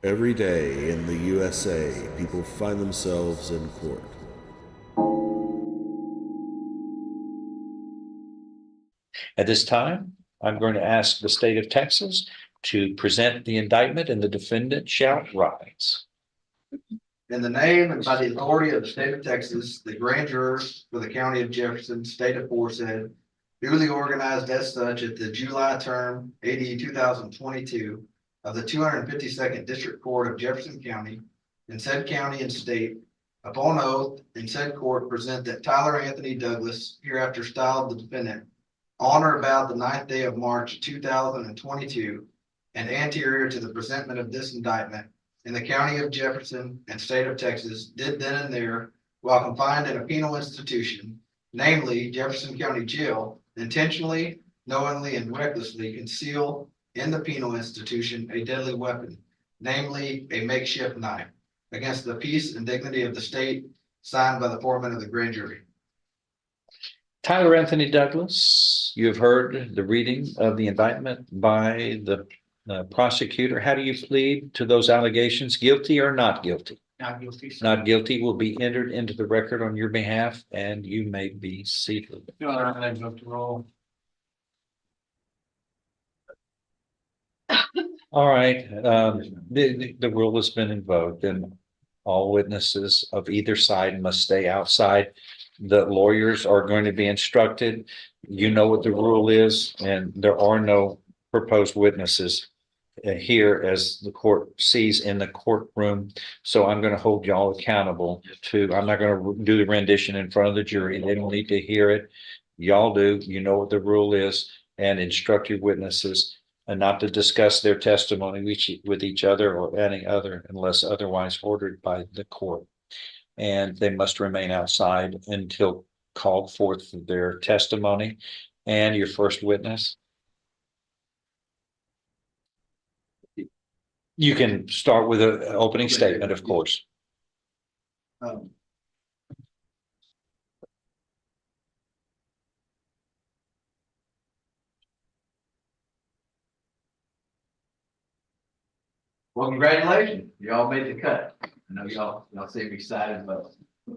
Every day in the USA, people find themselves in court. At this time, I'm going to ask the state of Texas to present the indictment, and the defendant shall rise. In the name and by the authority of the state of Texas, the grand jurors for the county of Jefferson, state aforesaid, duly organized as such at the July term AD 2022 of the 252nd District Court of Jefferson County in said county and state, upon oath in said court, present that Tyler Anthony Douglas, hereafter styled the defendant, on or about the 9th day of March 2022 and anterior to the presentment of this indictment in the county of Jefferson and state of Texas, did then and there, while confined in a penal institution, namely Jefferson County Jail, intentionally, knowingly, and recklessly conceal in the penal institution a deadly weapon, namely a makeshift knife, against the peace and dignity of the state, signed by the foreman of the grand jury. Tyler Anthony Douglas, you have heard the reading of the indictment by the prosecutor. How do you plead to those allegations? Guilty or not guilty? Not guilty. Not guilty will be entered into the record on your behalf, and you may be seated. Roll. All right, the rule has been invoked, and all witnesses of either side must stay outside. The lawyers are going to be instructed. You know what the rule is, and there are no proposed witnesses here as the court sees in the courtroom. So I'm going to hold y'all accountable to, I'm not going to do the rendition in front of the jury. They don't need to hear it. Y'all do, you know what the rule is, and instruct your witnesses and not to discuss their testimony with each other or any other unless otherwise ordered by the court. And they must remain outside until called forth for their testimony. And your first witness. You can start with an opening statement, of course. Well, congratulations. Y'all made the cut. I know y'all seem excited, but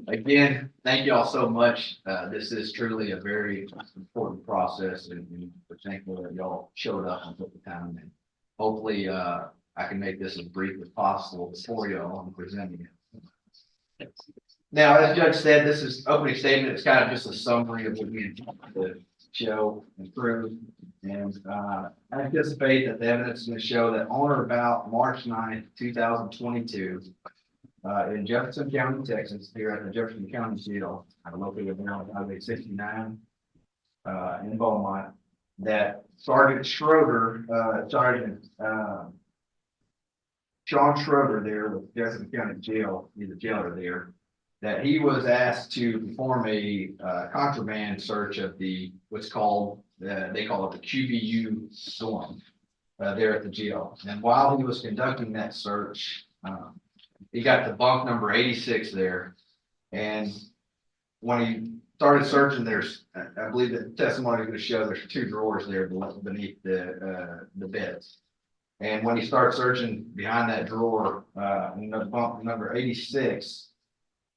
again, thank y'all so much. This is truly a very important process, and we're thankful that y'all showed up and took the time. And hopefully, I can make this as brief as possible for y'all in presenting it. Now, as Judge said, this is opening statement. It's kind of just a summary of what we intend to show and prove. And I anticipate that the evidence is going to show that on or about March 9th, 2022, in Jefferson County, Texas, here at the Jefferson County Jail, located there on Highway 69 in Beaumont, that Sergeant Schroeder, Sean Schroeder there with Jefferson County Jail, he's a jailer there, that he was asked to perform a contraband search of the what's called they call it the QBU dorm there at the jail. And while he was conducting that search, he got to bunk number 86 there. And when he started searching, there's, I believe the testimony is going to show there's 2 drawers there beneath the beds. And when he starts searching behind that drawer, bunk number 86,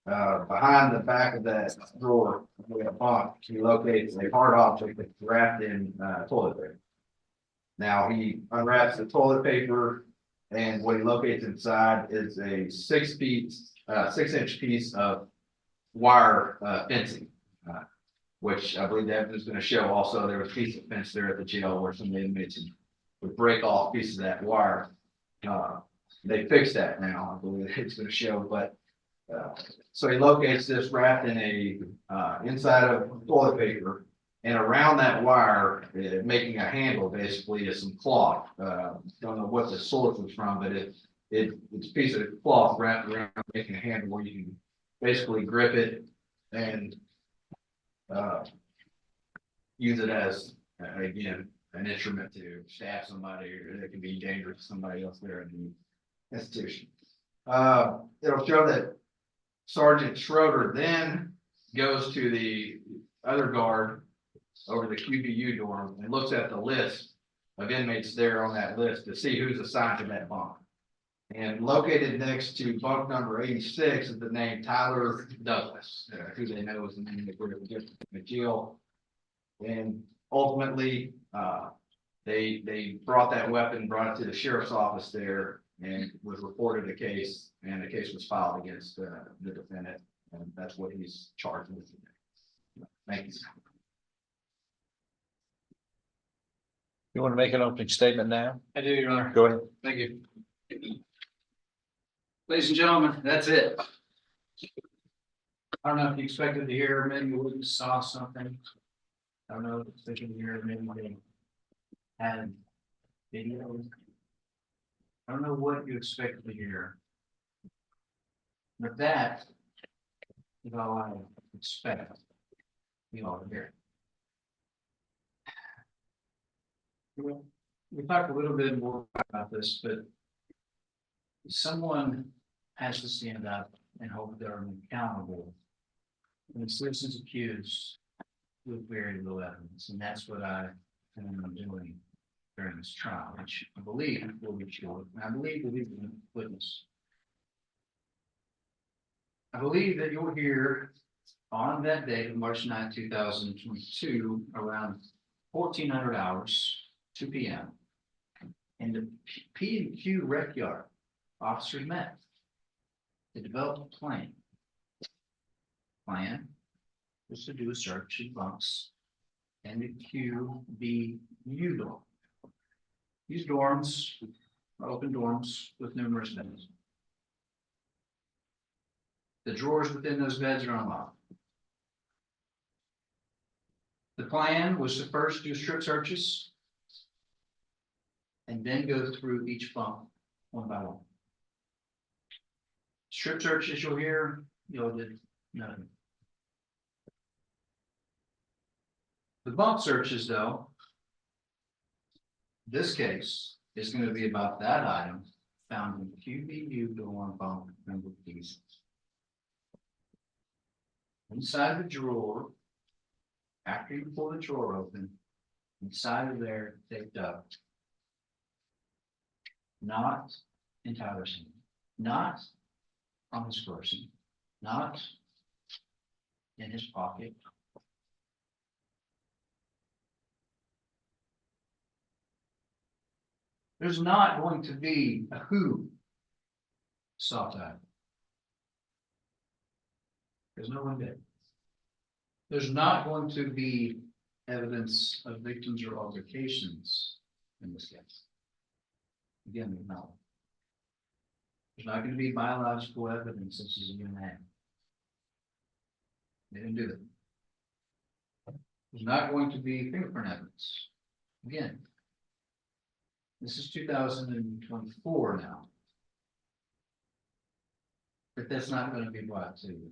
behind the back of that drawer, with a bunk, he locates a hard object that's wrapped in toilet paper. Now he unwraps the toilet paper, and what he locates inside is a 6-inch piece of wire fencing, which I believe the evidence is going to show. Also, there was a piece of fence there at the jail where some of the inmates would break off pieces of that wire. They fixed that now, I believe it's going to show, but so he locates this wrapped in a inside of toilet paper, and around that wire, making a handle basically is some cloth. Don't know what the source was from, but it's a piece of cloth wrapped around, making a handle where you can basically grip it and use it as again an instrument to stab somebody, or it can be dangerous to somebody else there in the institution. It'll show that Sergeant Schroeder then goes to the other guard over the QBU dorm and looks at the list of inmates there on that list to see who's assigned to that bunk. And located next to bunk number 86 is the name Tyler Douglas, who they know is the name that we're going to get from the jail. And ultimately, they brought that weapon, brought it to the sheriff's office there, and was reported a case, and a case was filed against the defendant, and that's what he's charged with today. Thank you. You want to make an opening statement now? I do, Your Honor. Go ahead. Thank you. Ladies and gentlemen, that's it. I don't know if you expected to hear, maybe we saw something. I don't know if you expected to hear, maybe we had video. I don't know what you expected to hear. But that is all I expect you all to hear. We talked a little bit more about this, but someone has to stand up and hold the government accountable when citizens accused with very little evidence, and that's what I am doing during this trial, which I believe will be short, and I believe will be witness. I believe that you'll hear on that date of March 9, 2022, around 1400 hours, 2 p.m. in the P&Q rec yard. Officers met to develop a plan. Plan was to do a search of bunks and the QBU dorm. These dorms are open dorms with numerous beds. The drawers within those beds are unlocked. The plan was to first do strip searches and then go through each bunk one by one. Strip searches you'll hear, did nothing. The bunk searches, though, this case is going to be about that item found in QBU dorm bunk number pieces. Inside the drawer, after you pull the drawer open, inside of there, taped up. Not in Tyler's hand, not on his person, not in his pocket. There's not going to be a who saw that. There's no one did. There's not going to be evidence of victims or altercations in this case. Again, no. There's not going to be biological evidence such as a DNA. They didn't do that. There's not going to be fingerprint evidence. Again, this is 2024 now. But that's not going to be brought to you.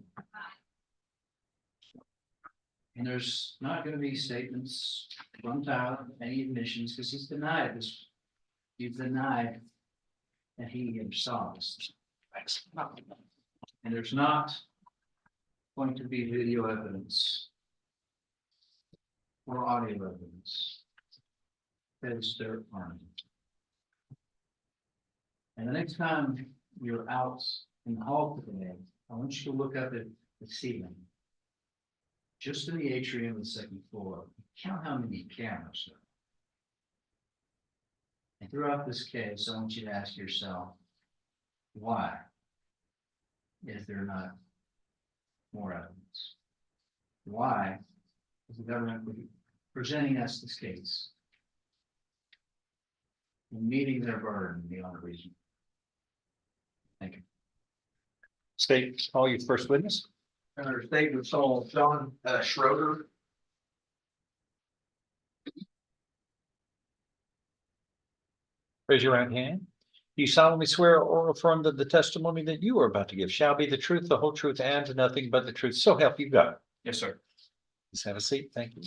And there's not going to be statements from Tyler, any admissions, because he's denied this. He's denied that he ever saw this. And there's not going to be video evidence or audio evidence that is their arm. And the next time you're out in the hall today, I want you to look up at the ceiling. Just in the atrium of the second floor, count how many cameras there are. And throughout this case, I want you to ask yourself, why is there not more evidence? Why is the government presenting us this case and meeting their burden beyond reason? Thank you. State, call your first witness. Our statement saw John Schroeder. Raise your right hand. Do you solemnly swear or affirm that the testimony that you are about to give shall be the truth, the whole truth, and nothing but the truth? So help you God. Yes, sir. Please have a seat. Thank you.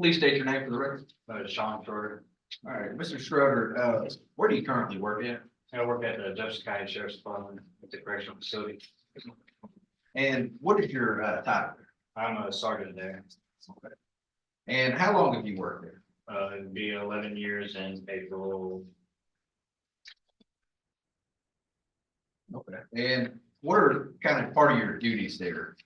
Please state your name for the record. Sean Schroeder. All right, Mr. Schroeder, where do you currently work at? I work at the Dutchess County Sheriff's Department at the correctional facility. And what is your title? I'm a sergeant there. And how long have you worked there? It'd be 11 years in April. Okay. And what are kind of part of your duties there?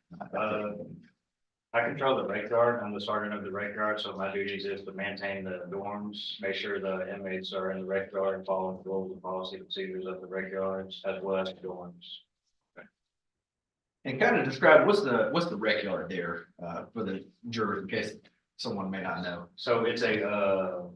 I control the rec yard. I'm the sergeant of the rec yard, so my duties is to maintain the dorms, make sure the inmates are in the rec yard and following the rules and policy procedures of the rec yards, as well as the dorms. And kind of describe, what's the rec yard there, for the jurors in case someone may not know? So it's a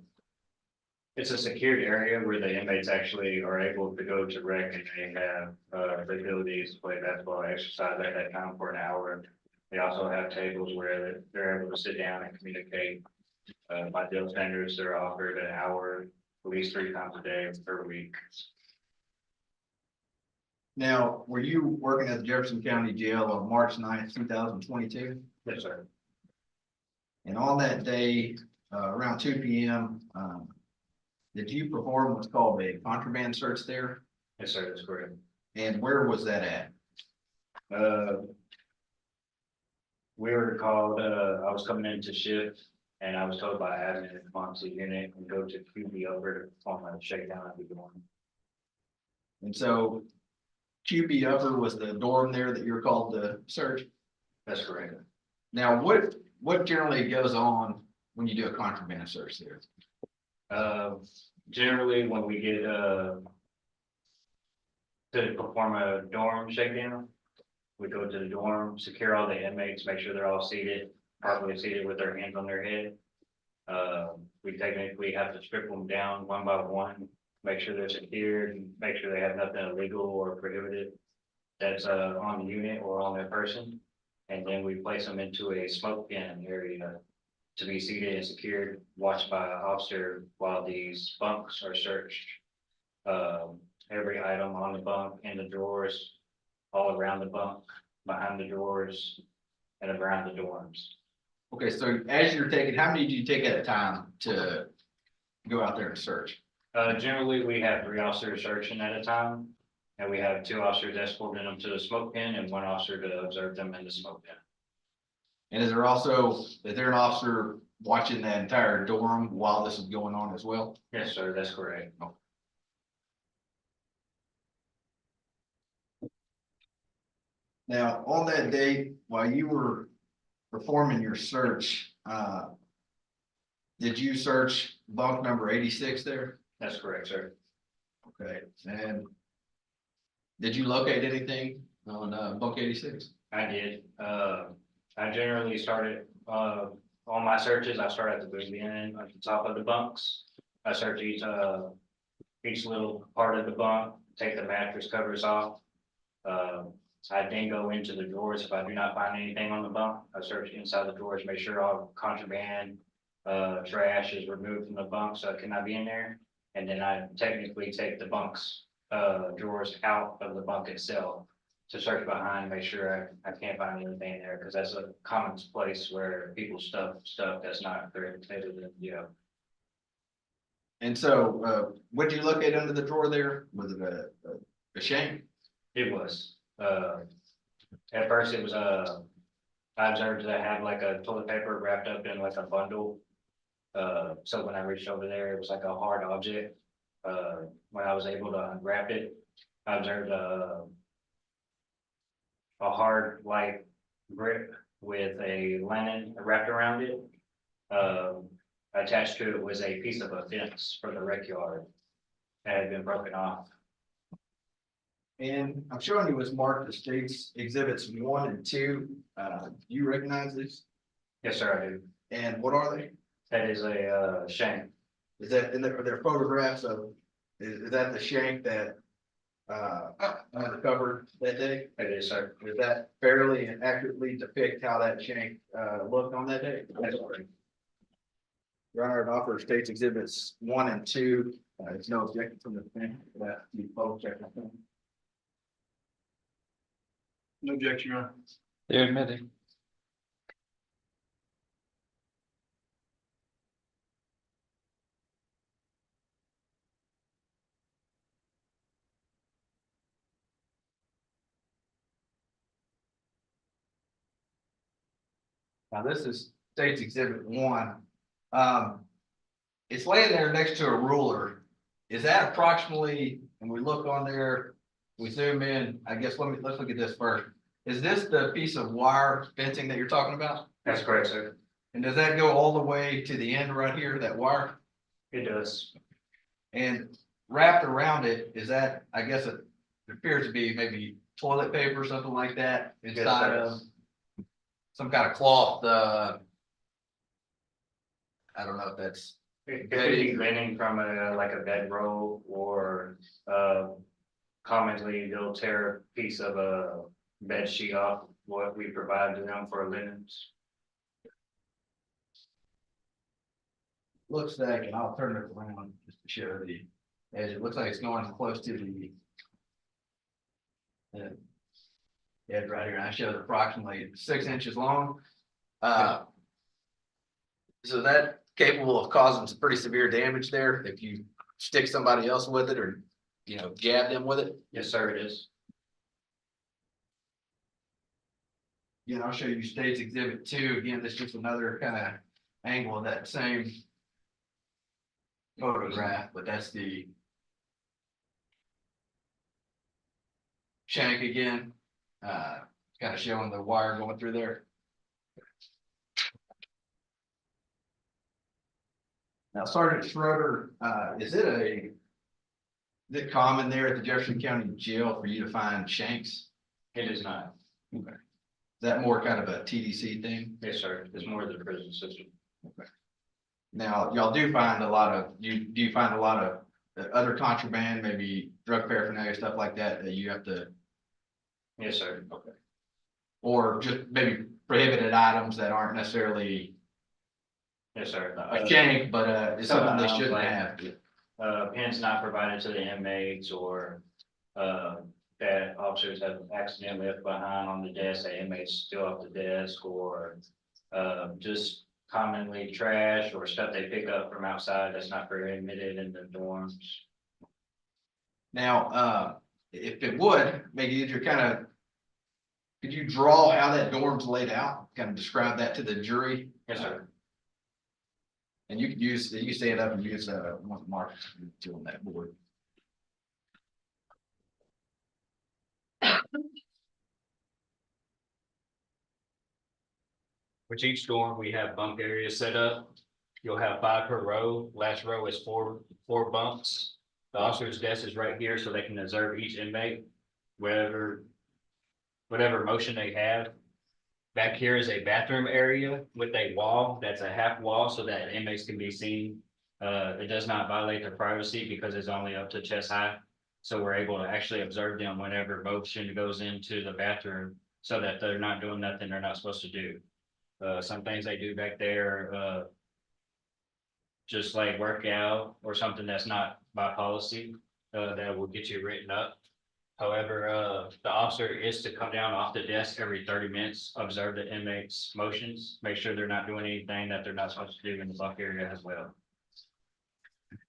secured area where the inmates actually are able to go to rec and they have, the abilities to play basketball, exercise at that time for an hour. They also have tables where they're able to sit down and communicate. By jail standards, they're offered an hour, at least 3 times a day per week. Now, were you working at the Jefferson County Jail on March 9th, 2022? Yes, sir. And on that day, around 2 p.m., did you perform what's called a contraband search there? Yes, sir, that's correct. And where was that at? We were called, I was coming into shift and I was told by admin to come on to the unit and go to QB over to perform a shakedown at the dorm. And so QB upper was the dorm there that you were called to search? That's correct. Now, what generally goes on when you do a contraband search there? Generally, when we get, to perform a dorm shakedown, we go to the dorm, secure all the inmates, make sure they're all seated, properly seated with their hands on their head. We technically have to strip them down one by one, make sure they're secured, and make sure they have nothing illegal or prohibited that's on the unit or on their person. And then we place them into a smoke pen area to be seated and secured, watched by an officer while these bunks are searched. Every item on the bunk, in the drawers, all around the bunk, behind the doors, and around the dorms. Okay, so as you're taking, how many do you take at a time to go out there and search? Generally, we have 3 officers searching at a time, and we have 2 officers escorting them to the smoke pen and 1 officer to observe them in the smoke pen. And is there an officer watching that entire dorm while this is going on as well? Yes, sir, that's correct. Now, on that day, while you were performing your search, did you search bunk number 86 there? That's correct, sir. Okay, and did you locate anything on bunk 86? I did. I generally started, on my searches, I start at the beginning, at the top of the bunks. I search each little part of the bunk, take the mattress covers off. I then go into the drawers. If I do not find anything on the bunk, I search inside the drawers, make sure all contraband, trash is removed from the bunk, so it cannot be in there. And then I technically take the bunks, drawers out of the bunk itself to search behind, make sure I can't find anything in there, because that's a common place where people stuff that's not prohibited in jail. And so, what did you locate under the drawer there? Was it a shank? It was, at first it was, I observed that I had like a toilet paper wrapped up in like a bundle. So when I reached over there, it was like a hard object. When I was able to unwrap it, I observed a hard like grip with a linen wrapped around it. Attached to it was a piece of a fence for the rec yard that had been broken off. And I'm showing you what's marked as states exhibits 1 and 2. Do you recognize these? Yes, sir, I do. And what are they? That is a shank. Is that, and are there photographs of, is that the shank that uncovered that day? It is, sir. Does that fairly and accurately depict how that shank looked on that day? That's correct. Your Honor, it offers states exhibits 1 and 2. There's no objection from the defense for that. You both check that thing. No objection, Your Honor. They're admitting. Now, this is states exhibit 1. it's laying there next to a ruler. Is that approximately, and we look on there, we zoom in, I guess, let's look at this first. Is this the piece of wire fencing that you're talking about? That's correct, sir. And does that go all the way to the end right here, that wire? It does. And wrapped around it, is that, I guess it appears to be maybe toilet paper or something like that inside sir. of some kind of cloth, I don't know if that's, It could be linen from like a bedroll or, commonly they'll tear a piece of a bed sheet off what we provide to them for linens. looks like, and I'll turn it around just to show the edge. It looks like it's going close to the edge right here. And I showed approximately 6 inches long. So that capable of causing some pretty severe damage there if you stick somebody else with it or, jab them with it. Yes, sir, it is. I'll show you State's Exhibit 2. Again, this is just another kind of angle of that same photograph, but that's the shank again, kind of showing the wire going through there. Now, Sergeant Schroeder, is it common there at the Jefferson County Jail for you to find shanks? It is not. Okay. Is that more kind of a TDC thing? Yes, sir. It's more of the prison system. Okay. Now, y'all do find a lot of, do you find a lot of other contraband, maybe drug paraphernalia, stuff like that, that you have to, Yes, sir. Okay. or just maybe prohibited items that aren't necessarily Yes, sir. a shank, but it's something they shouldn't like, have. Pins not provided to the inmates or, that officers have accidentally left behind on the desk, that inmates still off the desk, or, just commonly trash or stuff they pick up from outside that's not permitted in the dorms. Now, if it would make it easier, could you draw how that dorm's laid out? Kind of describe that to the jury? Yes, sir. And you can stand up and use one mark to on that board. Which each dorm, we have bunk areas set up. You'll have 5 per row. Last row is four bunks. The officer's desk is right here so they can observe each inmate, whatever motion they have. Back here is a bathroom area with a wall that's a half wall so that inmates can be seen. It does not violate their privacy because it's only up to chest high. So we're able to actually observe them whenever motion goes into the bathroom so that they're not doing nothing they're not supposed to do. Some things they do back there, just like workout or something that's not by policy, that will get you written up. However, the officer is to come down off the desk every 30 minutes, observe the inmates' motions, make sure they're not doing anything that they're not supposed to do in the bunk area as well.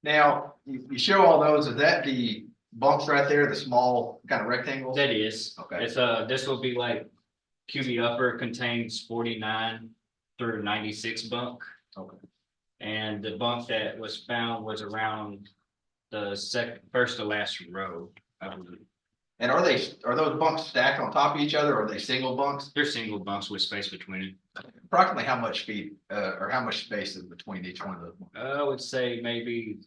Now, you show all those, is that the bumps right there, the small kind of rectangles? That is, Okay. it's this will be like QB upper contains 49 through 96 bunk. Okay. And the bunk that was found was around the first to last row, I believe. And are those bunks stacked on top of each other, or are they single bunks? They're single bunks with space between it. Approximately how much feet, or how much space is between each one of those? I would say maybe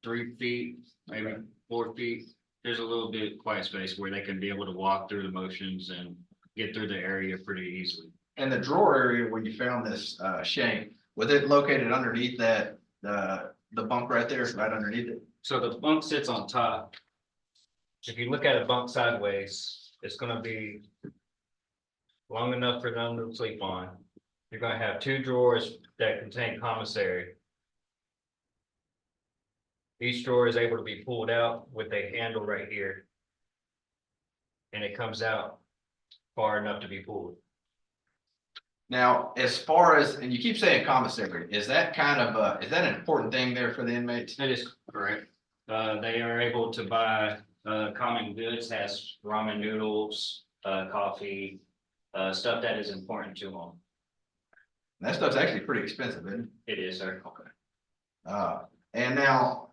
3 feet, maybe 4 feet. There's a little bit quiet space where they can be able to walk through the motions and get through the area pretty easily. And the drawer area where you found this shank, was it located underneath that, the bunk right there, right underneath it? So the bunk sits on top. If you look at a bunk sideways, it's gonna be long enough for them to sleep on. You're gonna have 2 drawers that contain commissary. Each drawer is able to be pulled out with a handle right here. And it comes out far enough to be pulled. Now, as far as, and you keep saying commissary, is that kind of, is that an important thing there for the inmates? That is correct. They are able to buy common goods, has ramen noodles, coffee, stuff that is important to them. That stuff's actually pretty expensive, isn't it? It is, sir. Okay. And now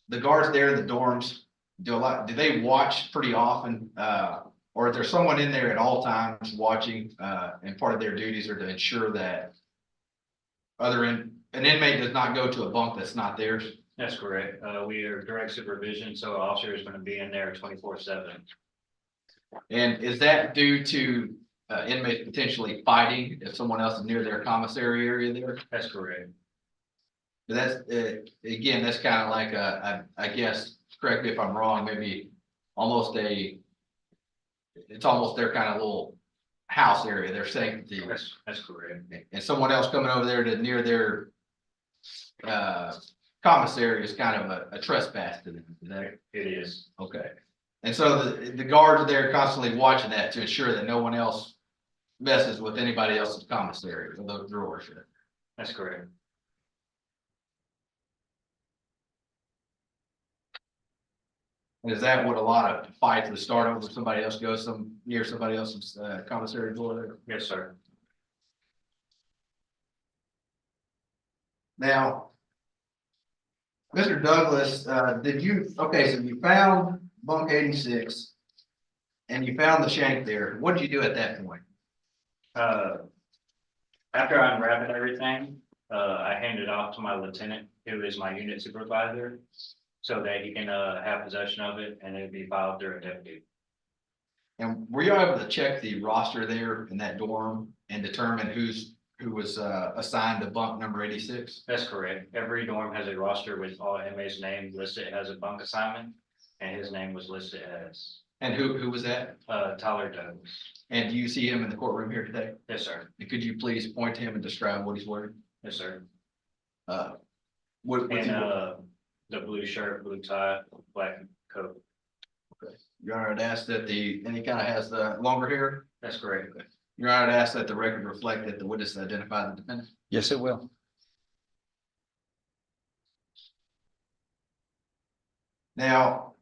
the guards there in the dorms, do they watch pretty often? Or is there someone in there at all times watching, and part of their duties are to ensure that an inmate does not go to a bunk that's not theirs? That's correct. We are direct supervision, so an officer is gonna be in there 24/7. And is that due to inmates potentially fighting if someone else is near their commissary area there? That's correct. But that's, again, that's kind of like I guess, correct me if I'm wrong, maybe almost it's almost their kind of little house area, their sanctity. That's correct. And someone else coming over there to near their commissary is kind of a trespass to them. Is that It is. okay? And so the guards are there constantly watching that to ensure that no one else messes with anybody else's commissary or those drawers. That's correct. Is that what a lot of fights would start over? Somebody else goes near somebody else's commissary door there? Yes, sir. Now, Mr. Douglas, so you found bunk 86 and you found the shank there. What did you do at that point? After I unwrapped everything, I handed it off to my lieutenant, who is my unit supervisor, so that he can, have possession of it and it'd be filed through a deputy. And were you able to check the roster there in that dorm and determine who was assigned to bunk number 86? That's correct. Every dorm has a roster with all inmates' names listed as a bunk assignment, and his name was listed as, And who was that? Tyler Douglas. And do you see him in the courtroom here today? Yes, sir. And could you please point to him and describe what he's wearing? Yes, sir. What's he And, wearing? the blue shirt, blue tie, black coat. Your Honor, I'd ask that and he kind of has the longer hair. That's correct. Your Honor, I'd ask that the record reflect that the witness identified the defendant. Yes, it will. Now,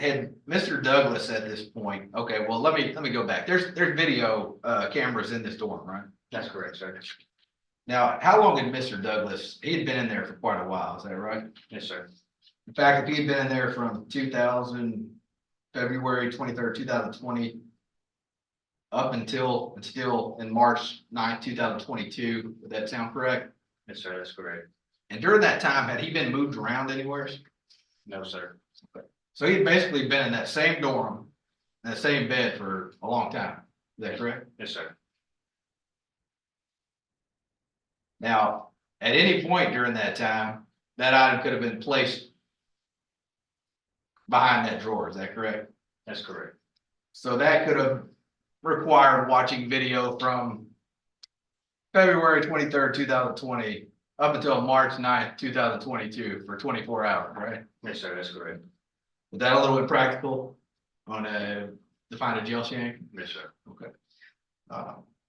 had Mr. Douglas at this point, okay, well, let me go back. There's video cameras in this dorm, right? That's correct, sir. Now, how long had Mr. Douglas, he had been in there for quite a while, is that right? Yes, sir. In fact, if he had been in there from February 23rd, 2020, up until and still in March 9th, 2022, would that sound correct? Yes, sir. That's correct. And during that time, had he been moved around anywhere? No, sir. So he'd basically been in that same dorm, in the same bed for a long time. Is that correct? Yes, sir. Now, at any point during that time, that item could have been placed behind that drawer. Is that correct? That's correct. So that could have required watching video from February 23rd, 2020, up until March 9th, 2022 for 24 hours, right? Yes, sir. That's correct. Is that a little impractical to find a jail shank? Yes, sir. Okay.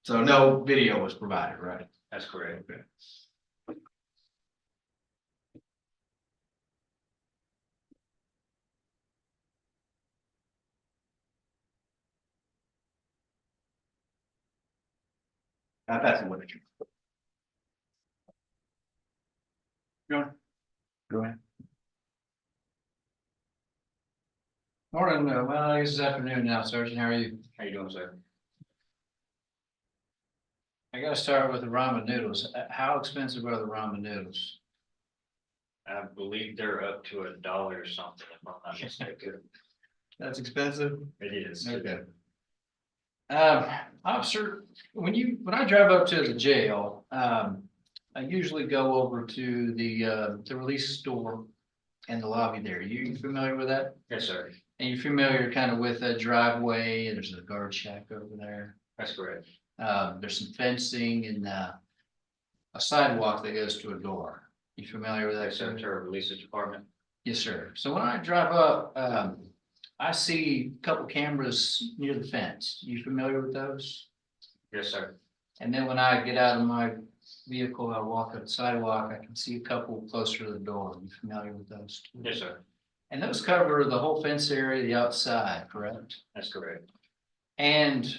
So no video was provided, right? That's correct. Okay. That's the literature. Go ahead. Morning, well, I guess it's afternoon now, Sergeant, how are you? How you doing, sir? I gotta start with the ramen noodles. How expensive are the ramen noodles? I believe they're up to $1 or something, if I'm not mistaken. That's expensive? It is. Okay. Officer, when I drive up to the jail, I usually go over to the release store in the lobby there. You familiar with that? Yes, sir. And you're familiar kind of with that driveway, there's a guard shack over there. That's correct. There's some fencing and a sidewalk that goes to a door. You familiar with that, Yes, sir. sir? To our releases department. Yes, sir. So when I drive up, I see a couple cameras near the fence. You familiar with those? Yes, sir. And then when I get out of my vehicle, I walk up the sidewalk, I can see a couple closer to the door. You familiar with those? Yes, sir. And those cover the whole fence area, the outside, correct? That's correct. And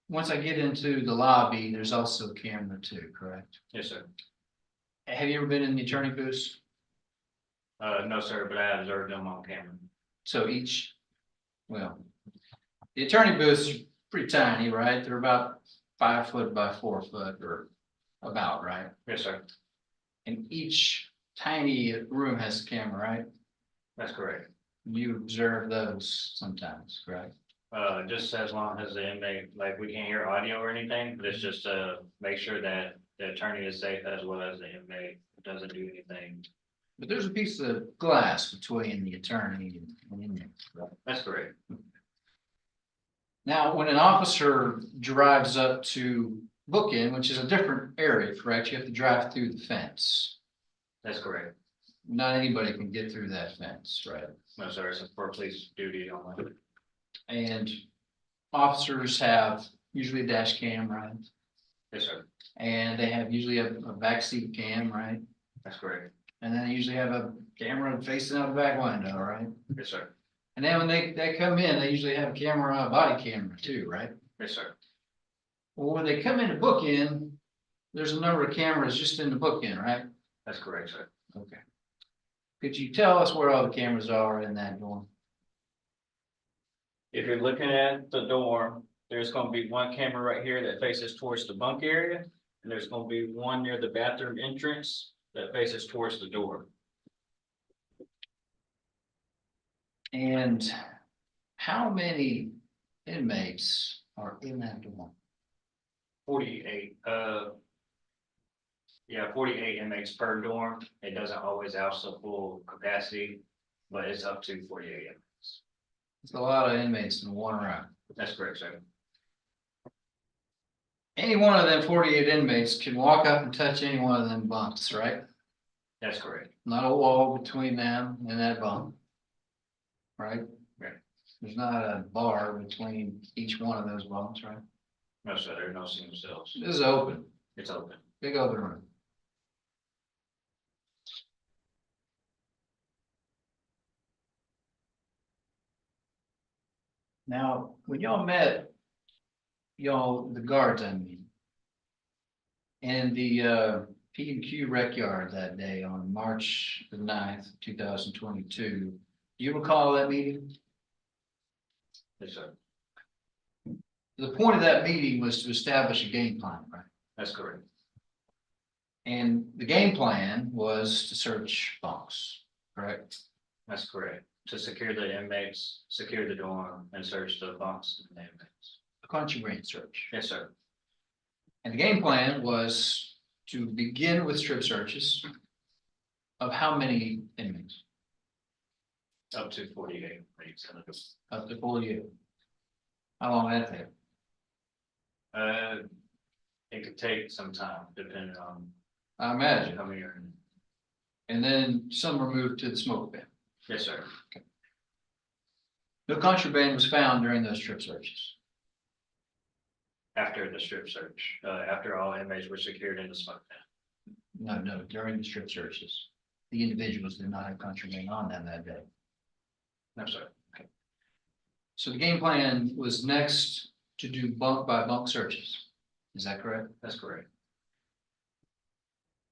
once I get into the lobby, there's also a camera too, correct? Yes, sir. Have you ever been in the attorney booth? No, sir, but I observed them on camera. So well, the attorney booths are pretty tiny, right? They're about 5 foot by 4 foot or about, right? Yes, sir. And each tiny room has a camera, right? That's correct. You observe those sometimes, correct? Just as long as the inmate, like, we can't hear audio or anything, but it's just to make sure that the attorney is safe as well as the inmate doesn't do anything. But there's a piece of glass between the attorney and the inmate. That's correct. Now, when an officer drives up to bookend, which is a different area, correct? You have to drive through the fence. That's correct. Not anybody can get through that fence, right? No, sir, it's for police duty only. And officers have usually a dash cam, right? Yes, sir. And they have usually a backseat cam, right? That's correct. And then they usually have a camera facing out the back window, right? Yes, sir. And then when they come in, they usually have a camera, a body camera too, right? Yes, sir. Well, when they come in to book in, there's a number of cameras just in the book in, right? That's correct, sir. Okay. Could you tell us where all the cameras are in that dorm? If you're looking at the dorm, there's gonna be one camera right here that faces towards the bunk area. And there's gonna be one near the bathroom entrance that faces towards the door. And how many inmates are in that dorm? 48, yeah, 48 inmates per dorm. It doesn't always house the full capacity, but it's up to 48 inmates. It's a lot of inmates in one room. That's correct, sir. Any one of them 48 inmates can walk up and touch any one of them bunks, right? That's correct. Not a wall between them and that bunk. Right? Right. There's not a bar between each one of those bunks, right? No, sir, there are no single cells. This is open, It's open. big open room. Now, when y'all met, the guards, I mean, and the P and Q rec yard that day on March the 9th, 2022, do you recall that meeting? Yes, sir. The point of that meeting was to establish a game plan, right? That's correct. And the game plan was to search bunks, correct? That's correct. To secure the inmates, secure the dorm, and search the bunks and the inmates. A contraband search. Yes, sir. And the game plan was to begin with strip searches of how many inmates? Up to 48 inmates. Up to 48. How long did that take? It could take some time depending on I imagine. how many are in. And then some were moved to the smoke bin. Yes, sir. No contraband was found during those strip searches. After the strip search, after all inmates were secured in the smoke bin. No, during the strip searches. The individuals did not have contraband on them that day. No, sir. So the game plan was next to do bunk by bunk searches. Is that correct? That's correct.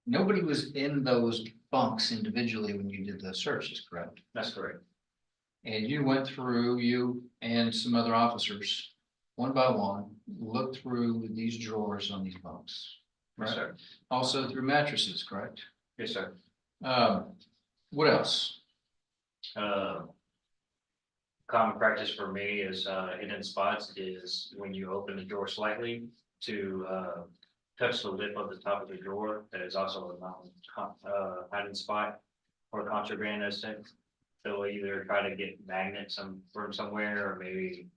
Nobody was in those bunks individually when you did the searches, correct? That's correct. And you went through, you and some other officers, one by one, looked through these drawers on these bunks. Yes, Right. sir. Also through mattresses, correct? Yes, sir. What else? Common practice for me is, hidden spots is when you open the drawer slightly to, touch the lip of the top of the drawer. That is also a hiding spot or contraband as such. They'll either try to get magnets from somewhere or maybe,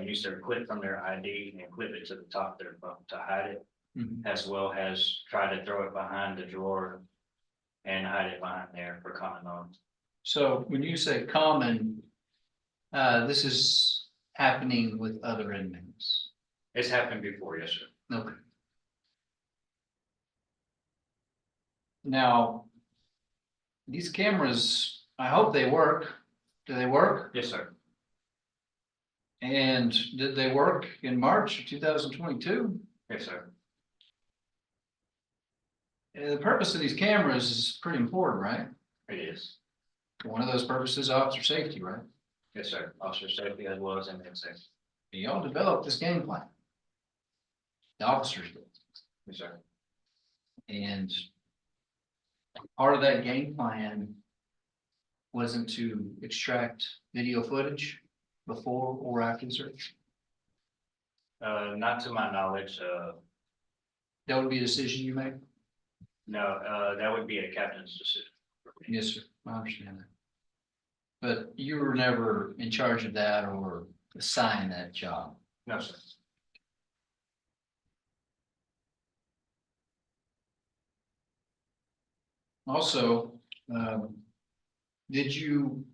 use their clip from their ID and clip it to the top of their bunk to hide it, as well as try to throw it behind the drawer and hide it behind there for common knowledge. So when you say common, this is happening with other inmates. It's happened before, yes, sir. Okay. Now, these cameras, I hope they work. Do they work? Yes, sir. And did they work in March of 2022? Yes, sir. The purpose of these cameras is pretty important, right? It is. One of those purposes is officer safety, right? Yes, sir. Officer safety as well as inmate safety. Y'all developed this game plan. The officers did. Yes, sir. And part of that game plan wasn't to extract video footage before or after the search. Not to my knowledge, That would be a decision you make? no, that would be a captain's decision. Yes, sir. I understand that. But you were never in charge of that or assigned that job. No, sir. Also, did you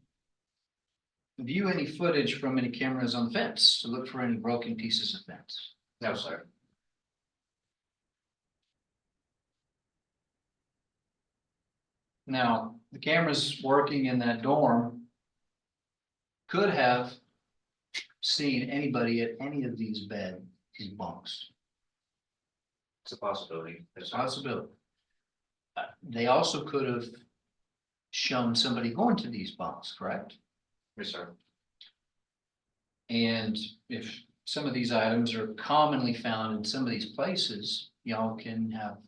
view any footage from any cameras on the fence to look for any broken pieces of fence? No, sir. Now, the cameras working in that dorm could have seen anybody at any of these these bunks. It's a possibility. Yes, sir. Possibility. They also could have shown somebody going to these bunks, correct? Yes, sir. And if some of these items are commonly found in some of these places, y'all can have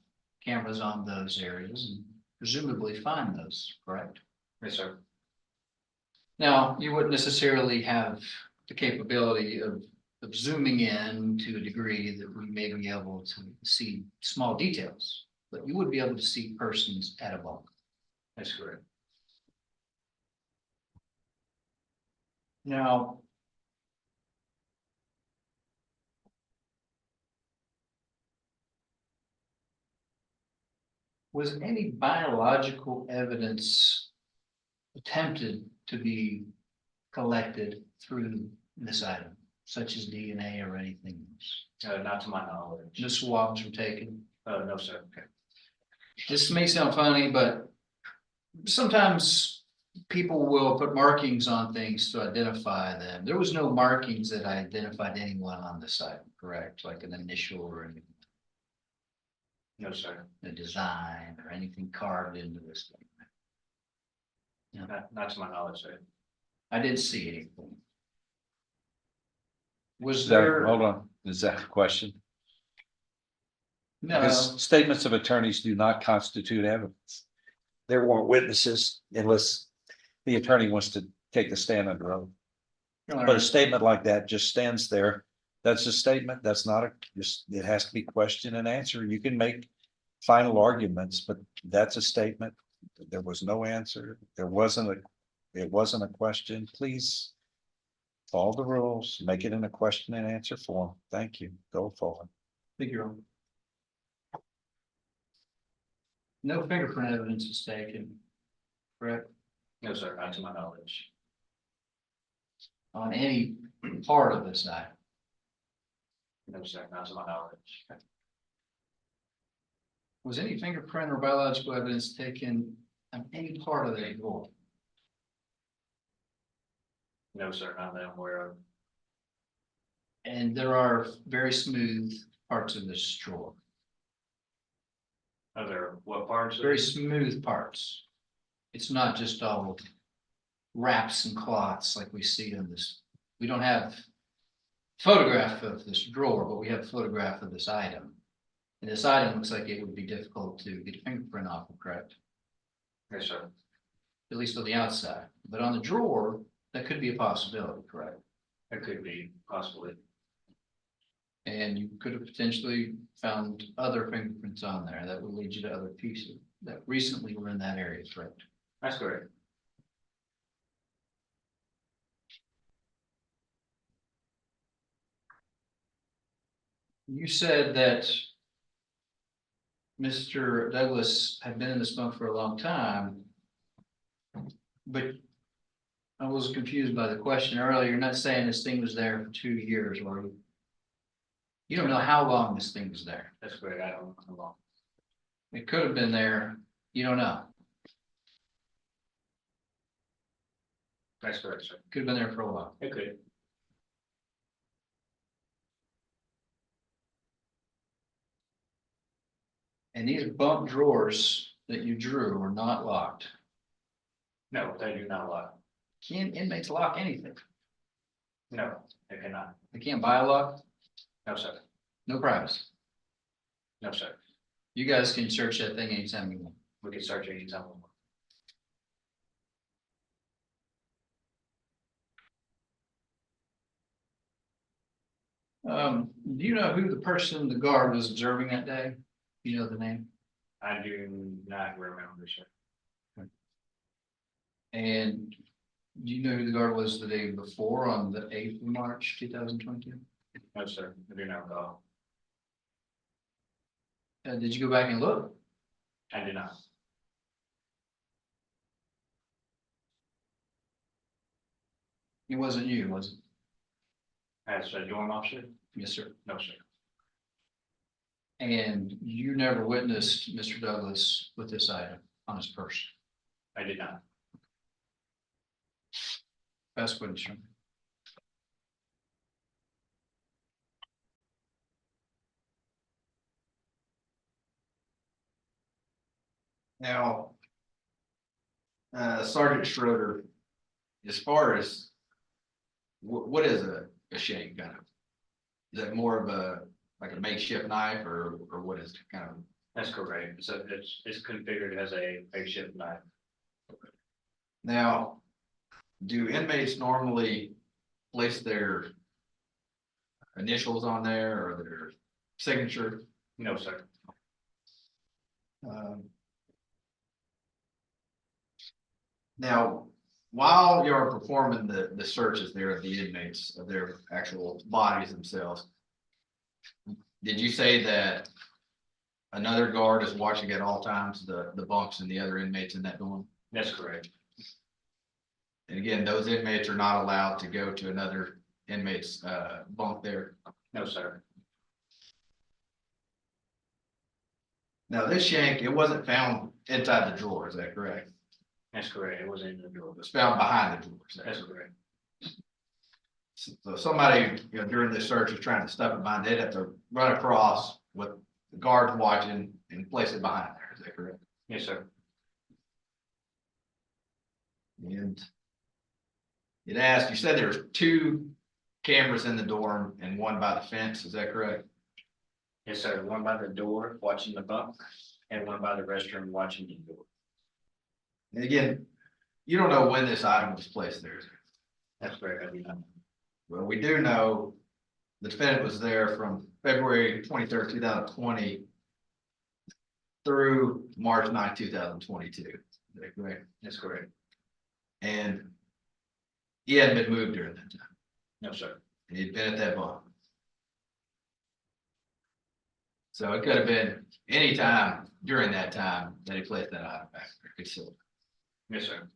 cameras on those areas and presumably find those, correct? Yes, sir. Now, you wouldn't necessarily have the capability of zooming in to a degree that we may be able to see small details, but you would be able to see persons at a bunk. That's correct. Now, was any biological evidence attempted to be collected through this item, such as DNA or anything else? Not to my knowledge. No swabs were taken. No, sir. This may sound funny, but sometimes people will put markings on things to identify them. There was no markings that identified anyone on the site, correct? Like an initial or No, sir. a design or anything carved into this thing. Not to my knowledge, sir. I didn't see anything. Was That, there? hold on, is that a question? No, Because statements of attorneys do not constitute evidence. There weren't witnesses unless the attorney wants to take the stand under oath. But a statement like that just stands there. That's a statement. That's not just, it has to be question and answer. You can make final arguments, but that's a statement. There was no answer. It wasn't a question. Please follow the rules, make it in a question and answer form. Thank you. Go forward. figure. No fingerprint evidence was taken, correct, No, sir. Not to my knowledge. on any part of this item. No, sir. Not to my knowledge. Was any fingerprint or biological evidence taken on any part of that drawer? No, sir. Not that I'm aware of. And there are very smooth parts of this drawer, Other, what parts? very smooth parts. It's not just all wraps and clots like we see in this. We don't have photograph of this drawer, but we have a photograph of this item. And this item looks like it would be difficult to get a fingerprint off of, correct? Yes, sir. At least on the outside, but on the drawer, that could be a possibility, correct? It could be possibly. And you could have potentially found other fingerprints on there that would lead you to other pieces that recently were in that area, correct? That's correct. You said that Mr. Douglas had been in this bunk for a long time. But I was confused by the question earlier. You're not saying this thing was there for 2 years, or you don't know how long this thing was there. That's correct. I don't know how long. It could have been there. You don't know. That's correct, sir. Could have been there for a while. It could. And these bunk drawers that you drew are not locked. No, they do not lock. Can inmates lock anything? No, they cannot. They can't buy a lock? No, sir. No privacy. No, sir. You guys can search that thing anytime you want. We can search anytime. we want. Do you know who the person, the guard was observing that day? You know the name? I do not remember, sir. And do you know who the guard was the day before on the 8th of March, 2022? No, sir. I do not recall. Did you go back and look? I did not. It wasn't you, was it? As a dorm officer? Yes, sir. No, sir. And you never witnessed Mr. Douglas with this item on his purse? I did not. Best witness. Sir. Now, Sergeant Schroeder, as far as what is a shank kind of? Is that more of like a makeshift knife or what is it kind of? That's correct. So it's configured as a makeshift knife. Now, do inmates normally place their initials on there or their signature? No, sir. Now, while you're performing the searches there of the inmates, of their actual bodies themselves, did you say that another guard is watching at all times, the bunks and the other inmates in that dorm? That's correct. And again, those inmates are not allowed to go to another inmate's bunk there. No, sir. Now, this shank, it wasn't found inside the drawer, is that correct? That's correct. It was in the drawer. It was found behind the drawer. is that That's correct? correct. So somebody, during this search is trying to stuff it behind, they'd have to run across with the guards watching and place it behind there, is that correct? Yes, sir. And it asked, you said there's 2 cameras in the dorm and 1 by the fence, is that correct? Yes, sir. One by the door watching the bunk and one by the restroom watching the door. And again, you don't know when this item was placed there. is it? That's correct. I do not. Well, we do know the defendant was there from February 23rd, 2020 through March 9th, 2022. Is that correct? That's correct. And he hadn't been moved during that time. No, sir. And he'd been at that bunk. So it could have been any time during that time that he placed that item back there concealed. Yes, sir.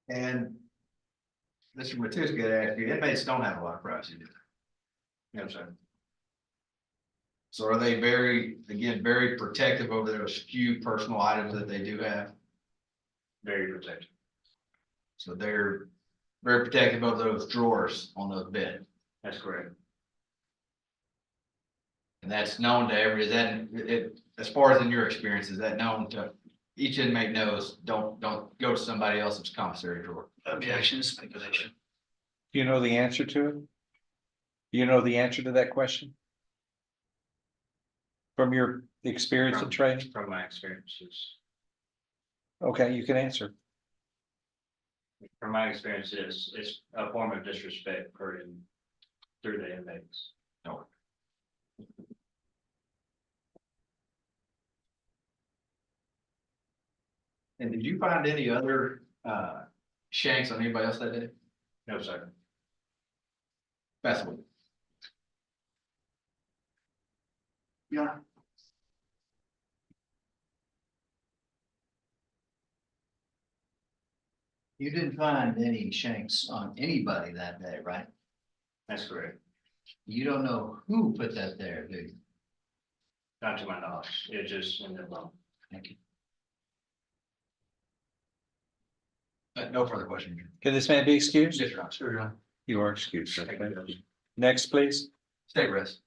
And Mr. Matuska asked you, inmates don't have a lot of privacy, do they? No, sir. So are they very protective over those few personal items that they do have? Very protected. So they're very protective of those drawers on those beds. That's correct. And that's known to as far as in your experience, is that known to each inmate knows, don't go to somebody else's commissary drawer? Objection, speculation. Do you know the answer to it? Do you know the answer to that question? From your experience and training? From my experiences. Okay, you can answer. From my experience, it's a form of disrespect through the inmates. No. And did you find any other shanks on anybody else that day? No, sir. That's what. Yeah. You didn't find any shanks on anybody that day, right? That's correct. You don't know who put that there, do you? Not to my knowledge, it just in the bump. Thank you. No further questions. Can this man be excused? Yes, Your Honor. Sure, Your Honor. You are excused, sir. Thank you, Judge. Next, please. State rest.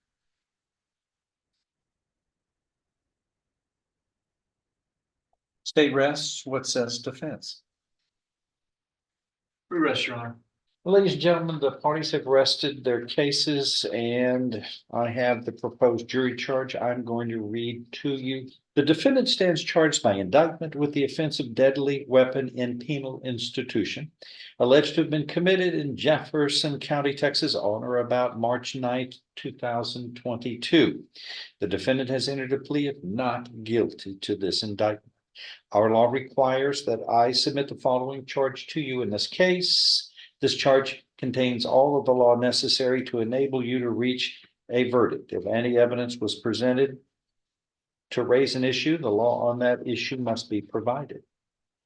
State rests. What says defense? Rest, Your Honor. Ladies and gentlemen, the parties have rested their cases and I have the proposed jury charge. I'm going to read to you. The defendant stands charged by indictment with the offense of deadly weapon in penal institution, alleged to have been committed in Jefferson County, Texas, on or about March 9th, 2022. The defendant has entered a plea of not guilty to this indictment. Our law requires that I submit the following charge to you in this case. This charge contains all of the law necessary to enable you to reach a verdict. If any evidence was presented to raise an issue, the law on that issue must be provided.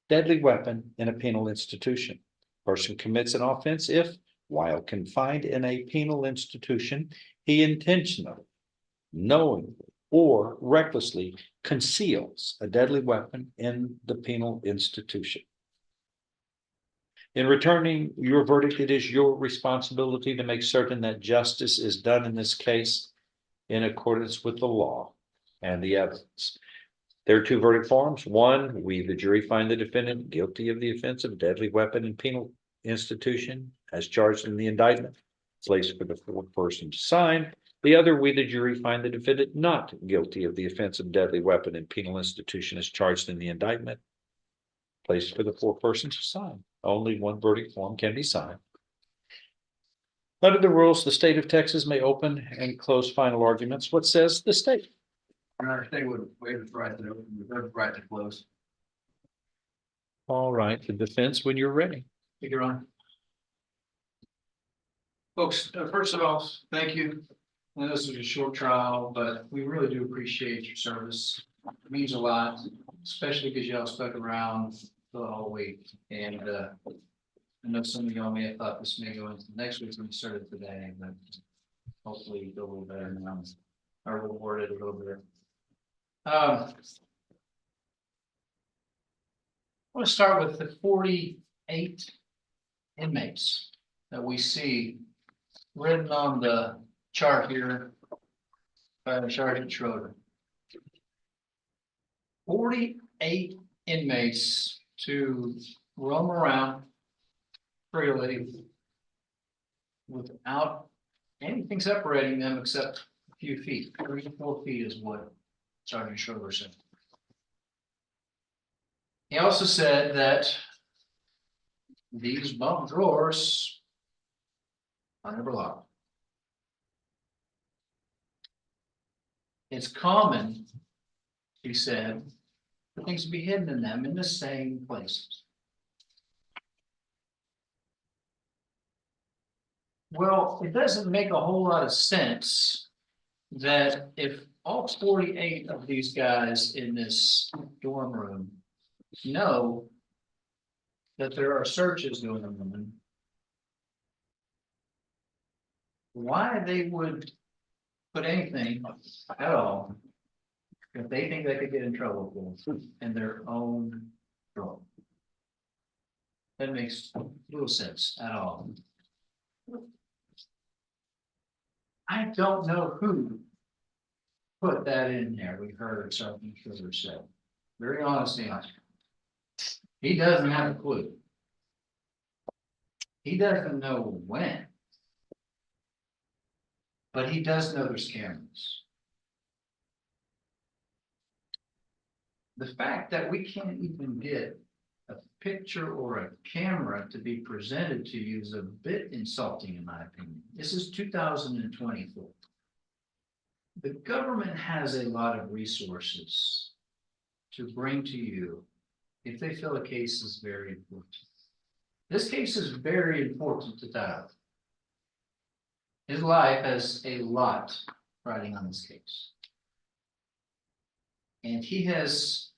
Deadly weapon in a penal institution. Person commits an offense if, while confined in a penal institution, he intentionally, knowingly, or recklessly conceals a deadly weapon in the penal institution. In returning your verdict, it is your responsibility to make certain that justice is done in this case in accordance with the law and the evidence. There are two verdict forms. One, we, the jury, find the defendant guilty of the offense of deadly weapon in penal institution as charged in the indictment. Place for the fourth person to sign. The other, we, the jury, find the defendant not guilty of the offense of deadly weapon in penal institution as charged in the indictment. Place for the fourth person to sign. Only one verdict form can be signed. Under the rules, the state of Texas may open and close final arguments. What says the state? Your Honor, state would waive its right to open, reserve the right to close. All right, the defense when you're ready. Thank you, Your Honor. Folks, first of all, thank you. I know this was a short trial, but we really do appreciate your service. It means a lot, especially because y'all stuck around the whole week. And I know some of y'all may have thought this may go into next week when we started today, but hopefully you feel a little better now. Or rewarded a little bit. I want to start with the 48 inmates that we see written on the chart here by Sergeant Schroeder. 48 inmates to roam around freely without anything separating them except a few feet. 3 to 4 feet is what Sergeant Schroeder said. He also said that these bunk drawers are never locked. It's common, he said, for things to be hidden in them in the same places. Well, it doesn't make a whole lot of sense that if all 48 of these guys in this dorm room know that there are searches going on, why they would put anything at all if they think they could get in trouble for in their own drawer. That makes little sense at all. I don't know who put that in there. We heard something Sugar said. Very honestly, he doesn't have a clue. He doesn't know when. But he does know there's cameras. The fact that we can't even get a picture or a camera to be presented to you is a bit insulting, in my opinion. This is 2024. The government has a lot of resources to bring to you if they feel a case is very important. This case is very important to Tyler. His life has a lot riding on this case. And he has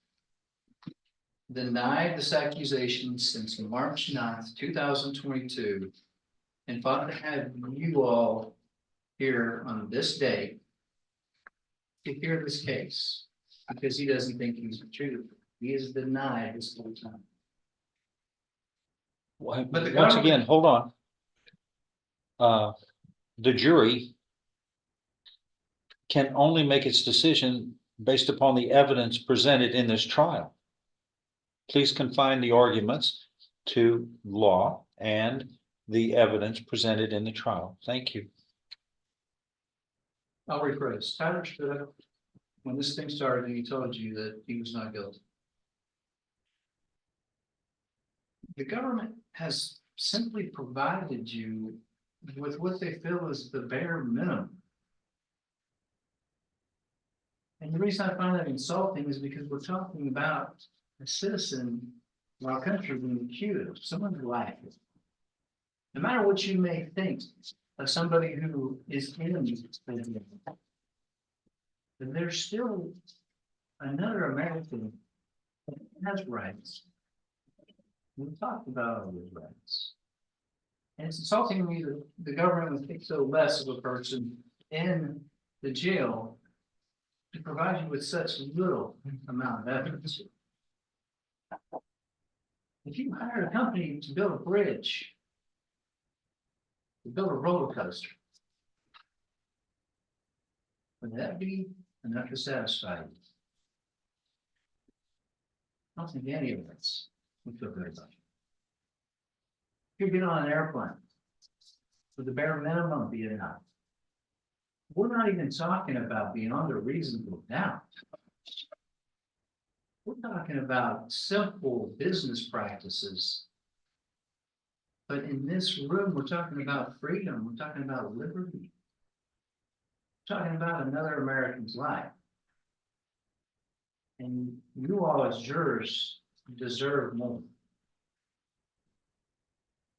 denied this accusation since March 9th, 2022, and fought to have you all here on this day to hear this case because he doesn't think he's the truth. He is denied this whole time. But the Once government- again, hold on. The jury can only make its decision based upon the evidence presented in this trial. Please confine the arguments to law and the evidence presented in the trial. Thank you. I'll rephrase. Tyler stood up when this thing started and he told you that he was not guilty. The government has simply provided you with what they feel is the bare minimum. And the reason I find that insulting is because we're talking about a citizen of our country being accused, someone's life. No matter what you may think of somebody who is in, but there's still another American that has rights. We talked about all those rights. And it's insulting to me that the government would think so less of a person in the jail to provide you with such little amount of evidence. If you hired a company to build a bridge, to build a roller coaster, would that be enough to satisfy you? I don't think any of us would feel good about it. If you get on an airplane, would the bare minimum be enough? We're not even talking about beyond a reasonable doubt. We're talking about simple business practices. But in this room, we're talking about freedom, we're talking about liberty. We're talking about another American's life. And you all as jurors deserve more.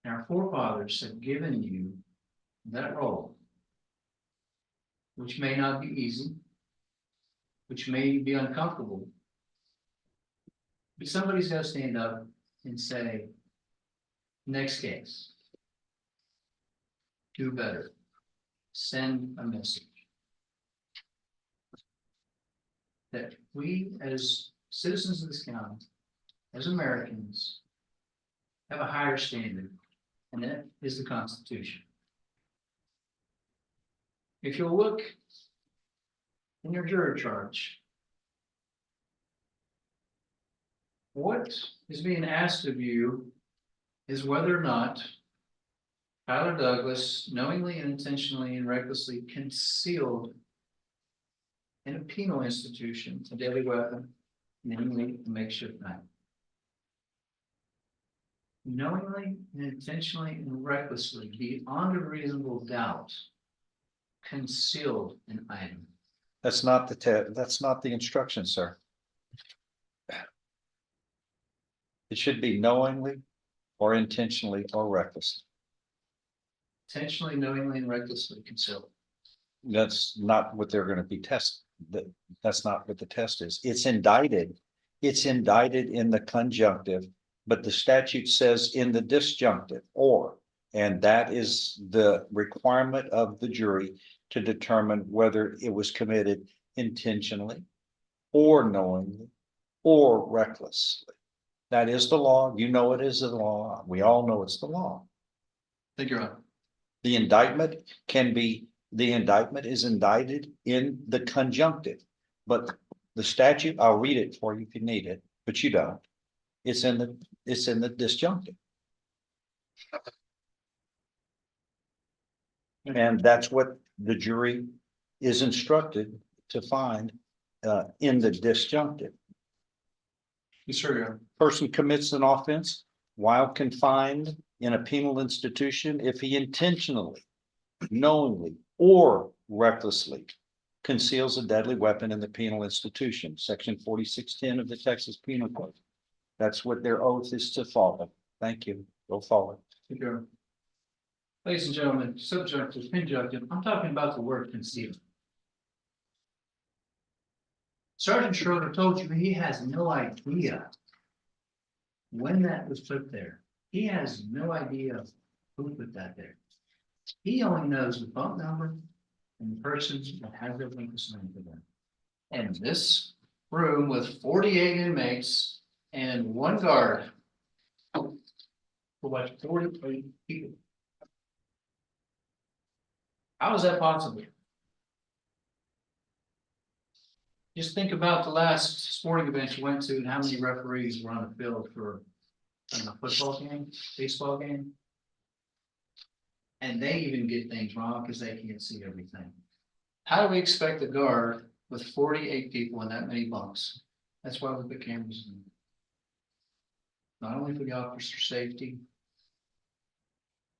Our forefathers have given you that role, which may not be easy, which may be uncomfortable. But somebody's got to stand up and say, next case, do better, send a message. That we as citizens of this county, as Americans, have a higher standard, and that is the Constitution. If you'll look in your jury charge, what is being asked of you is whether or not Tyler Douglas knowingly and intentionally and recklessly concealed in a penal institution a deadly weapon, namely a makeshift knife. Knowingly and intentionally and recklessly, beyond a reasonable doubt, concealed an item. That's not the instruction, sir. It should be knowingly or intentionally or recklessly. Intentionally, knowingly, and recklessly concealed. That's not what they're going to be tested. That's not what the test is. It's indicted. It's indicted in the conjunctive, but the statute says in the disjunctive or, and that is the requirement of the jury to determine whether it was committed intentionally or knowingly or recklessly. That is the law. You know it is the law. We all know it's the law. Thank you, Your Honor. The indictment is indicted in the conjunctive, but the statute, I'll read it for you if you need it, but you don't. It's in the disjunctive. And that's what the jury is instructed to find in the disjunctive. Yes, sir, Your Honor. Person commits an offense while confined in a penal institution if he intentionally, knowingly, or recklessly conceals a deadly weapon in the penal institution, section 4610 of the Texas Penal Code. That's what their oath is to follow. Thank you. Go forward. Thank you, Your Honor. Ladies and gentlemen, subjunctive, conjunctive, I'm talking about the word conceal. Sergeant Schroeder told you he has no idea when that was put there. He has no idea who put that there. He only knows the bump number and the person that has their link assigned to them. And this room with 48 inmates and one guard. For what, 48 people? How is that possible? Just think about the last sporting event you went to and how many referees were on the field for a football game, baseball game. And they even get things wrong because they can't see everything. How do we expect a guard with 48 people in that many bunks? That's why we put cameras in. Not only for the officer safety,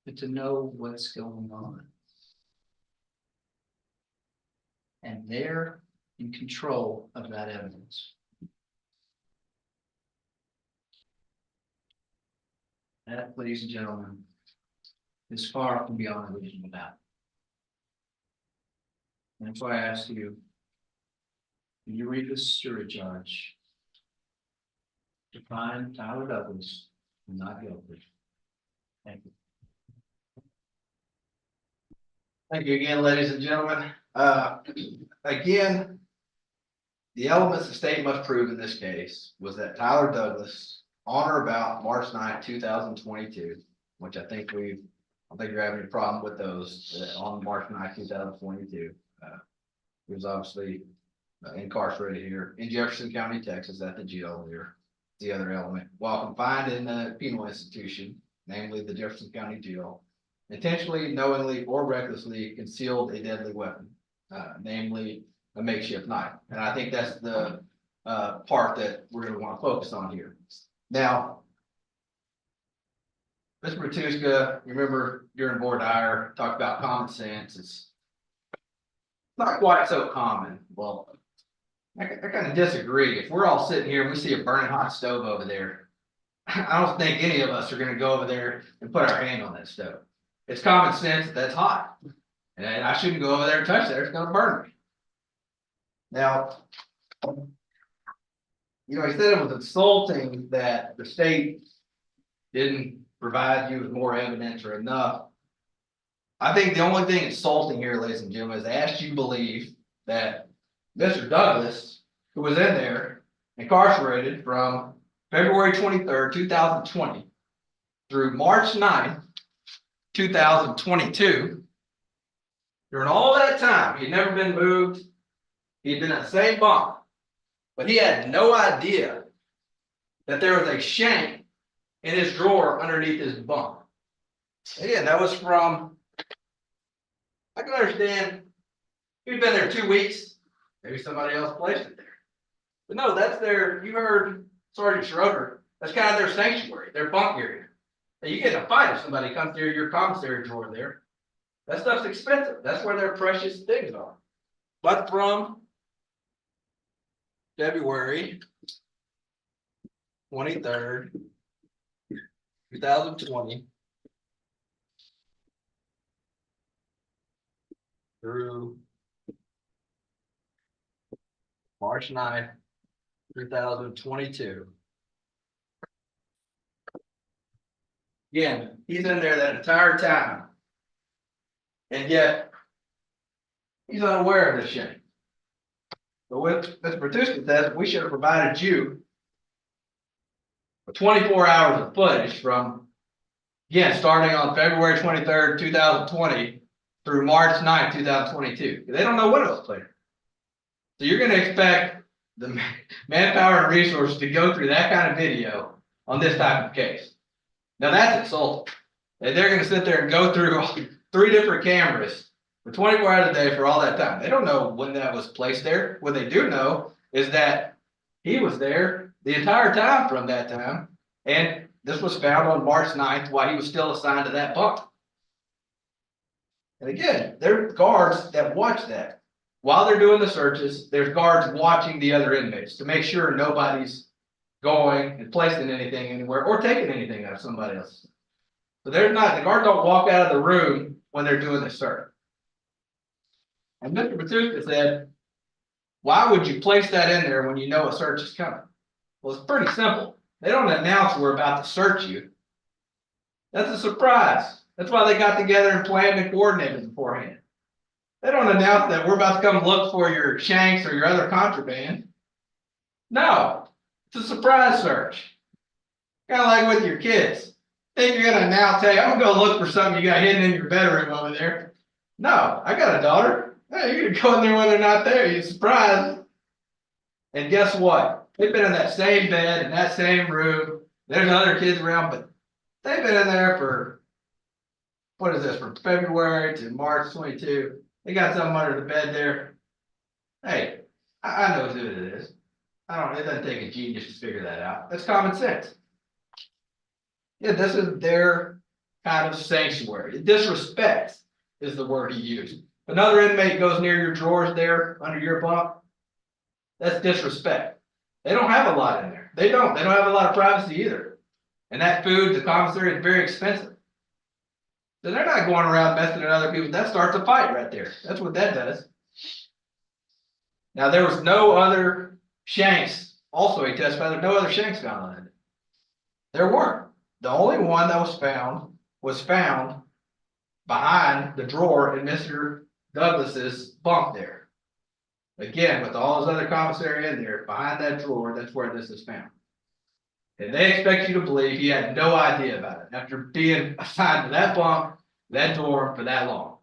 but to know what's going on. And they're in control of that evidence. That, ladies and gentlemen, is far from beyond a reasonable doubt. And that's why I ask you, when you read this jury charge, to find Tyler Douglas not guilty. Thank you. Thank you again, ladies and gentlemen. Again, the elements the state must prove in this case was that Tyler Douglas, on or about March 9th, 2022, which I think I don't think you're having any problem with those, on March 9th, 2022. He was obviously incarcerated here in Jefferson County, Texas, at the jail there. The other element, while confined in a penal institution, namely the Jefferson County Jail, intentionally, knowingly, or recklessly concealed a deadly weapon, namely a makeshift knife. And I think that's the part that we're going to want to focus on here. Now, Mr. Matuska, you remember during board hire, talked about common sense. It's not quite so common. Well, I kind of disagree. If we're all sitting here and we see a burning hot stove over there, I don't think any of us are going to go over there and put our hand on that stove. It's common sense that that's hot. And I shouldn't go over there and touch that. It's going to burn me. Now, he said it was insulting that the state didn't provide you with more evidence or enough. I think the only thing insulting here, ladies and gentlemen, is they asked you to believe that Mr. Douglas, who was in there incarcerated from February 23rd, 2020 through March 9th, 2022, during all that time, he'd never been moved. He'd been in the same bunk, but he had no idea that there was a shank in his drawer underneath his bunk. Again, that was from, I can understand, he'd been there 2 weeks, maybe somebody else placed it there. But no, that's their, you heard Sergeant Schroeder, that's kind of their sanctuary, their bunk area. Now, you get in a fight if somebody comes through your commissary drawer there. That stuff's expensive. That's where their precious things are. But from February 23rd, 2020 through March 9th, 2022. Again, he's in there that entire time. And yet, he's unaware of this shit. But what Mr. Bertucci says, we should have provided you 24 hours of footage from, again, starting on February 23rd, 2020 through March 9th, 2022. They don't know when it was played. So you're going to expect the manpower and resources to go through that kind of video on this type of case. Now that's insulting. And they're going to sit there and go through 3 different cameras for 24 hours a day for all that time. They don't know when that was placed there. What they do know is that he was there the entire time from that time. And this was found on March 9th while he was still assigned to that bunk. And again, there are guards that watch that. While they're doing the searches, there's guards watching the other inmates to make sure nobody's going and placing anything anywhere or taking anything out of somebody else. So there's not, the guards don't walk out of the room when they're doing the search. And Mr. Bertucci said, why would you place that in there when you know a search is coming? Well, it's pretty simple. They don't announce we're about to search you. That's a surprise. That's why they got together and planned and coordinated beforehand. They don't announce that we're about to come look for your shanks or your other contraband. No, it's a surprise search. Kind of like with your kids. Think you're gonna now tell you, I'm gonna go look for something you got hidden in your bedroom over there. No, I got a daughter. Hey, you're gonna go in there when they're not there. You're surprised. And guess what? They've been in that same bed in that same room. There's other kids around, but they've been in there for, what is this, from February to March 22. They got something under the bed there. Hey, I know who it is. It doesn't take a genius to figure that out. That's common sense. Yeah, this is their kind of sanctuary. Disrespect is the word he used. If another inmate goes near your drawers there under your bunk, that's disrespect. They don't have a lot in there. They don't have a lot of privacy either. And that food, the commissary, is very expensive. So they're not going around messing with other people. That starts a fight right there. That's what that does. Now, there was no other shanks. Also, he testified there's no other shanks found on it. There weren't. The only one that was found behind the drawer in Mr. Douglas's bunk there. Again, with all his other commissary in there, behind that drawer, that's where this is found. And they expect you to believe he had no idea about it after being assigned to that bunk, that dorm for that long.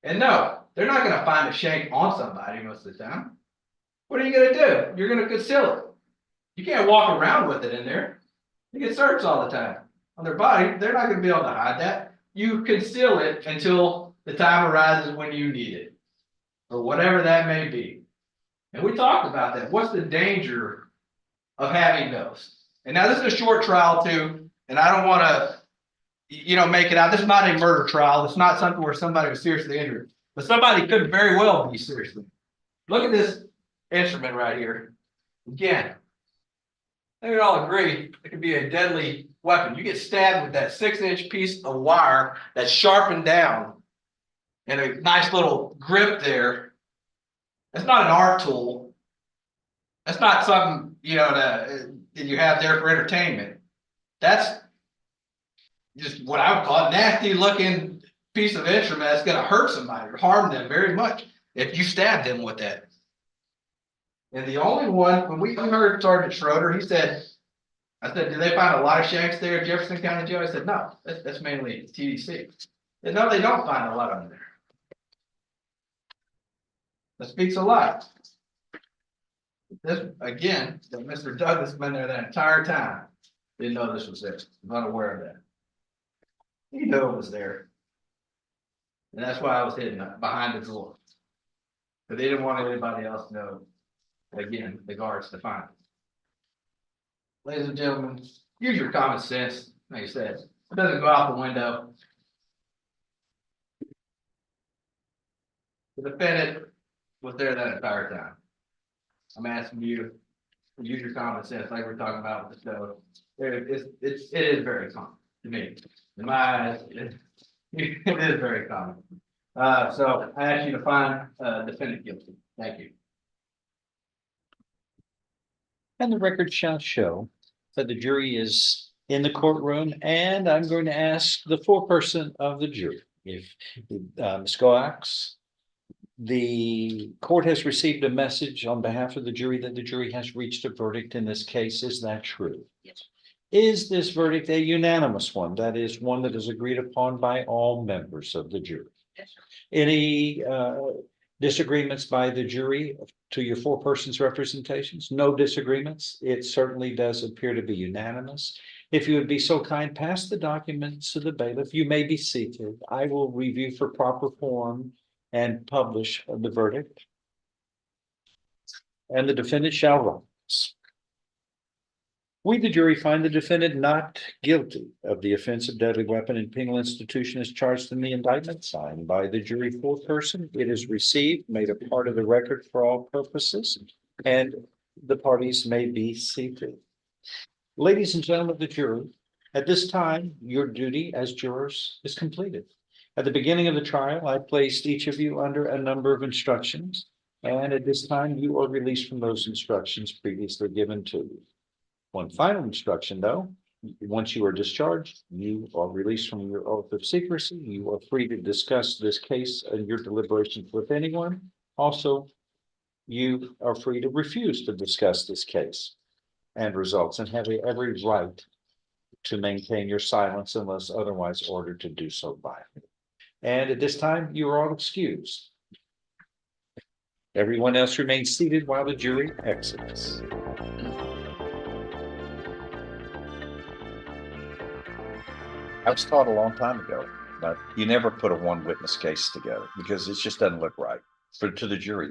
And no, they're not going to find a shank on somebody most of the time. What are you going to do? You're going to conceal it. You can't walk around with it in there. You get searched all the time on their body. They're not going to be able to hide that. You conceal it until the time arises when you need it, or whatever that may be. And we talked about that. What's the danger of having those? And now this is a short trial too, and I don't want to, make it out. This is not a murder trial. It's not something where somebody was seriously injured, but somebody could very well be seriously. Look at this instrument right here. Again, I think we all agree it could be a deadly weapon. You get stabbed with that 6-inch piece of wire that's sharpened down and a nice little grip there. That's not an art tool. That's not something, that you have there for entertainment. That's just what I would call a nasty looking piece of instrument that's going to hurt somebody or harm them very much if you stab them with that. And the only one, when we heard Sergeant Schroeder, I said, do they find a lot of shanks there at Jefferson County Jail? I said, no, that's mainly TDC. And no, they don't find a lot of them there. That speaks a lot. This, again, that Mr. Douglas been there that entire time. Didn't know this was there. Was not aware of that. He knew it was there. And that's why I was hidden behind the drawer. But they didn't want anybody else to know, again, the guards to find it. Ladies and gentlemen, use your common sense. Like I said, it doesn't go out the window. The defendant was there that entire time. I'm asking you to use your common sense, like we're talking about with the stove. It is very common to me. In my eyes, it is very common. So I ask you to find defendant guilty. Thank you. And the record shall show that the jury is in the courtroom, and I'm going to ask the foreperson of the jury, if Ms. Coax, the court has received a message on behalf of the jury that the jury has reached a verdict in this case. Is that true? Yes. Is this verdict a unanimous one? That is one that is agreed upon by all members of the jury? Yes, sir. Any disagreements by the jury to your foreperson's representations? No disagreements. It certainly does appear to be unanimous. If you would be so kind, pass the documents to the bailiff. You may be seated. I will review for proper form and publish the verdict. And the defendant shall rise. We, the jury, find the defendant not guilty of the offense of deadly weapon in penal institution as charged in the indictment signed by the jury foreperson. It is received, made a part of the record for all purposes, and the parties may be seated. Ladies and gentlemen of the jury, at this time, your duty as jurors is completed. At the beginning of the trial, I placed each of you under a number of instructions, and at this time, you are released from those instructions previously given to you. One final instruction, though, Once you are discharged, you are released from your oath of secrecy. You are free to discuss this case and your deliberations with anyone. Also, you are free to refuse to discuss this case and results and have every right to maintain your silence unless otherwise ordered to do so by me. And at this time, you are all excused. Everyone else remains seated while the jury exits. I was taught a long time ago that you never put a one witness case together because it just doesn't look right to the jury.